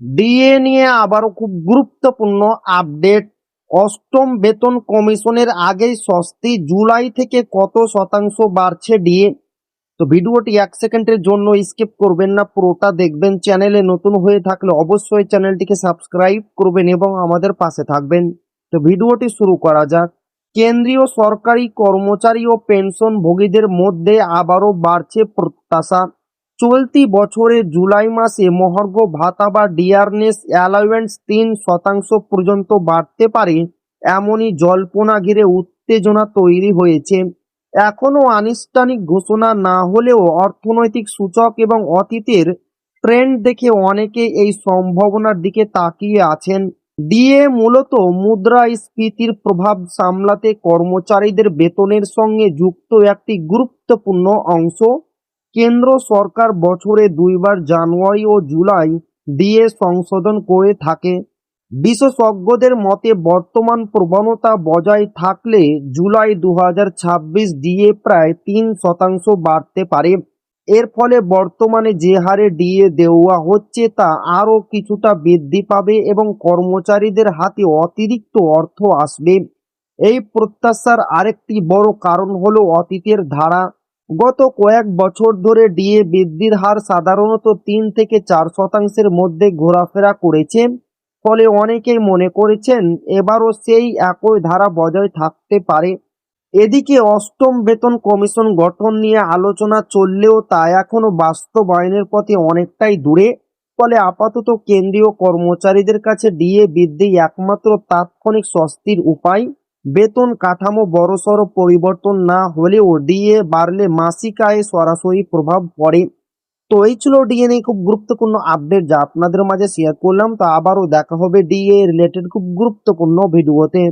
DA নিয়ে আবারও খুব গুরুত্বপূর্ণ আপডেট। অষ্টম বেতন কমিশনের আগেই স্বস্তি, জুলাই থেকে কত শতাংশ বাড়ছে ডিএ। তো ভিডিওটি 1 সেকেন্ডের জন্য স্কিপ করবেন না, পুরোটা দেখবেন। চ্যানেলে নতুন হয়ে থাকলে অবশ্যই চ্যানেলটিকে সাবস্ক্রাইব করবেন এবং আমাদের পাশে থাকবেন। তো ভিডিওটি শুরু করা যাক। কেন্দ্রীয় সরকারি কর্মচারী ও পেনশনভোগীদের মধ্যে আবারও বাড়ছে প্রত্যাশা। চলতি বছরের জুলাই মাসে মহার্ঘ ভাতা বা ডিয়ারনেস অ্যালাউয়েন্স 3% পর্যন্ত বাড়তে পারে, এমনই জল্পনা ঘিরে উত্তেজনা তৈরি হয়েছে। এখনো আনুষ্ঠানিক ঘোষণা না হলেও অর্থনৈতিক সূচক এবং অতীতের ট্রেন্ড দেখে অনেকে এই সম্ভাবনার দিকে তাকিয়ে আছেন। ডিএ মূলত মুদ্রাস্ফীতির প্রভাব সামলাতে কর্মচারীদের বেতনের সঙ্গে যুক্ত একটি গুরুত্বপূর্ণ অংশ। কেন্দ্র সরকার বছরে দুইবার জানুয়ারি ও জুলাই ডিএ সংশোধন করে থাকে। বিশেষজ্ঞদের মতে বর্তমান প্রবণতা বজায় থাকলে জুলাই 2026 ডিএ প্রায় 3% বাড়তে পারে। এর ফলে বর্তমানে যে হারে ডিএ দেওয়া হচ্ছে তা আরও কিছুটা বৃদ্ধি পাবে এবং কর্মচারীদের হাতে অতিরিক্ত অর্থ আসবে। এই প্রত্যাশার আরেকটি বড় কারণ হলো অতীতের ধারা। গত কয়েক বছর ধরে ডিএ বৃদ্ধির হার সাধারণত 3 থেকে 4% মধ্যে ঘোরাফেরা করেছে। ফলে অনেকেই মনে করেছেন এবারও সেই একই ধারা বজায় থাকতে পারে। এদিকে অষ্টম বেতন কমিশন গঠন নিয়ে আলোচনা চললেও তা এখনো বাস্তবায়নের পথে অনেকটাই দূরে। ফলে আপাতত কেন্দ্রীয় কর্মচারীদের কাছে ডিএ বৃদ্ধি একমাত্র তাৎক্ষণিক স্বস্তির উপায়। বেতন কাঠামো বড়সড় পরিবর্তন না হলেও ডিএ বাড়লে মাসিক আয়ে সরাসরি প্রভাব পড়ে। তো এই ছিল ডিএ নিয়ে খুব গুরুত্বপূর্ণ আপডেট যা আপনাদের মাঝে শেয়ার করলাম। তো আবারও দেখা হবে ডিএ রিলেটেড খুব গুরুত্বপূর্ণ ভিডিওতে।